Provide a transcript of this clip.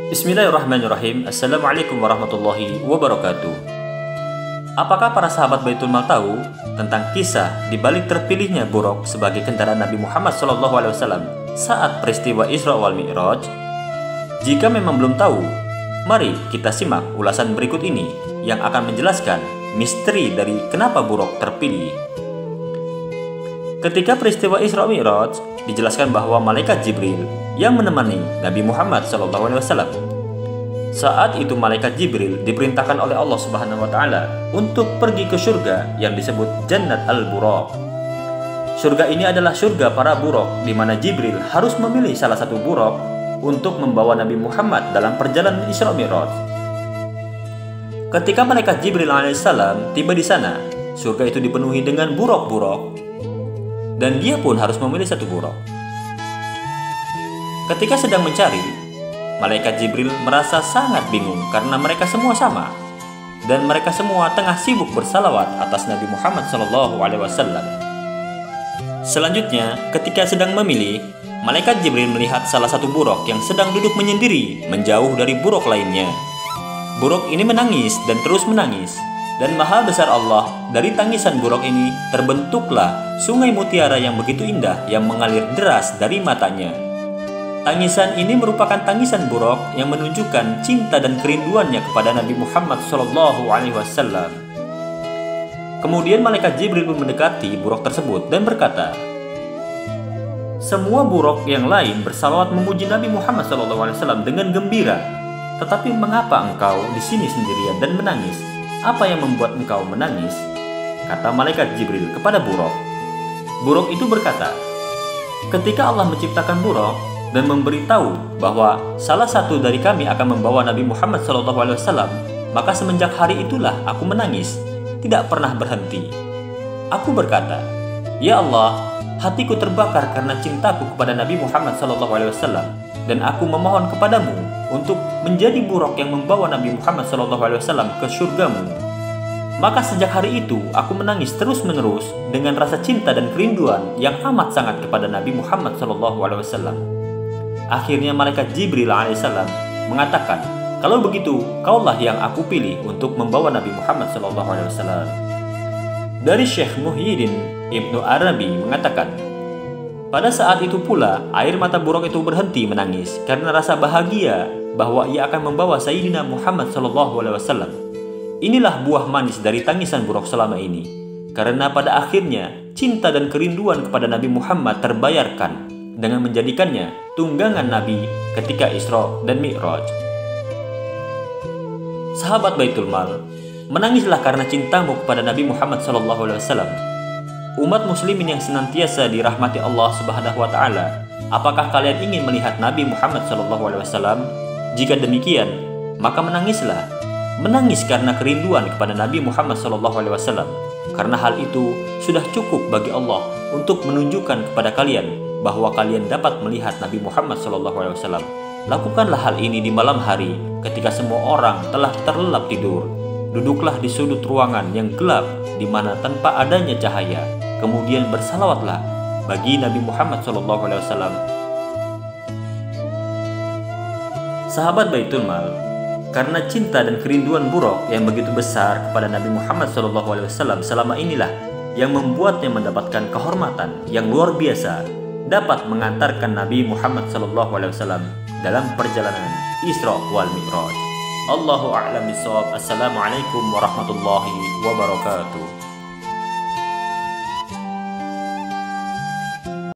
Bismillahirrahmanirrahim. Assalamualaikum warahmatullahi wabarakatuh. Apakah para sahabat Baitul Mal tahu tentang kisah di balik terpilihnya buruk sebagai kendaraan Nabi Muhammad SAW saat peristiwa Isra wal Mi'raj? Jika memang belum tahu, mari kita simak ulasan berikut ini yang akan menjelaskan misteri dari kenapa buruk terpilih. Ketika peristiwa Isra Mi'raj, dijelaskan bahwa malaikat Jibril yang menemani Nabi Muhammad SAW. Saat itu malaikat Jibril diperintahkan oleh Allah Subhanahu wa taala untuk pergi ke surga yang disebut Jannat Al-Buraq. Surga ini adalah surga para buruk, di mana Jibril harus memilih salah satu buruk untuk membawa Nabi Muhammad dalam perjalanan Isra Mi'raj. Ketika malaikat Jibril alaihissalam tiba di sana, surga itu dipenuhi dengan buruk-buruk, dan dia pun harus memilih satu buruk. Ketika sedang mencari, malaikat Jibril merasa sangat bingung karena mereka semua sama, dan mereka semua tengah sibuk bersalawat atas Nabi Muhammad SAW. Selanjutnya, ketika sedang memilih, malaikat Jibril melihat salah satu buruk yang sedang duduk menyendiri menjauh dari buruk lainnya. Buruk ini menangis dan terus menangis, dan maha besar Allah, dari tangisan buruk ini terbentuklah sungai mutiara yang begitu indah yang mengalir deras dari matanya. Tangisan ini merupakan tangisan buruk yang menunjukkan cinta dan kerinduannya kepada Nabi Muhammad SAW. Kemudian malaikat Jibril pun mendekati buruk tersebut dan berkata, "Semua buruk yang lain bersalawat memuji Nabi Muhammad SAW dengan gembira, tetapi mengapa engkau di sini sendirian dan menangis? Apa yang membuat engkau menangis?" Kata malaikat Jibril kepada buruk. Buruk itu berkata, "Ketika Allah menciptakan buruk dan memberitahu bahwa salah satu dari kami akan membawa Nabi Muhammad SAW, maka semenjak hari itulah aku menangis, tidak pernah berhenti. Aku berkata, ya Allah, hatiku terbakar karena cintaku kepada Nabi Muhammad SAW, dan aku memohon kepadamu untuk menjadi buruk yang membawa Nabi Muhammad SAW ke surgamu. Maka sejak hari itu aku menangis terus-menerus dengan rasa cinta dan kerinduan yang amat sangat kepada Nabi Muhammad SAW. Akhirnya malaikat Jibril alaihissalam mengatakan, "Kalau begitu, kaulah yang aku pilih untuk membawa Nabi Muhammad SAW." Dari Syekh Muhyiddin Ibnu Arabi mengatakan, pada saat itu pula air mata buruk itu berhenti menangis karena rasa bahagia bahwa ia akan membawa Sayyidina Muhammad SAW. Inilah buah manis dari tangisan buruk selama ini, karena pada akhirnya cinta dan kerinduan kepada Nabi Muhammad terbayarkan dengan menjadikannya tunggangan Nabi ketika Isra dan Mi'raj. Sahabat Baitul Mal, menangislah karena cintamu kepada Nabi Muhammad SAW. Umat muslimin yang senantiasa dirahmati Allah Subhanahu wa taala, apakah kalian ingin melihat Nabi Muhammad SAW? Jika demikian, maka menangislah. Menangis karena kerinduan kepada Nabi Muhammad SAW, karena hal itu sudah cukup bagi Allah untuk menunjukkan kepada kalian bahwa kalian dapat melihat Nabi Muhammad SAW. Lakukanlah hal ini di malam hari ketika semua orang telah terlelap tidur. Duduklah di sudut ruangan yang gelap di mana tanpa adanya cahaya. Kemudian bersalawatlah bagi Nabi Muhammad SAW. Sahabat Baitul Mal, karena cinta dan kerinduan buruk yang begitu besar kepada Nabi Muhammad SAW selama inilah yang membuatnya mendapatkan kehormatan yang luar biasa dapat mengantarkan Nabi Muhammad SAW dalam perjalanan Isra wal Mi'raj. Allahu a'lam bishawab. Assalamualaikum warahmatullahi wabarakatuh.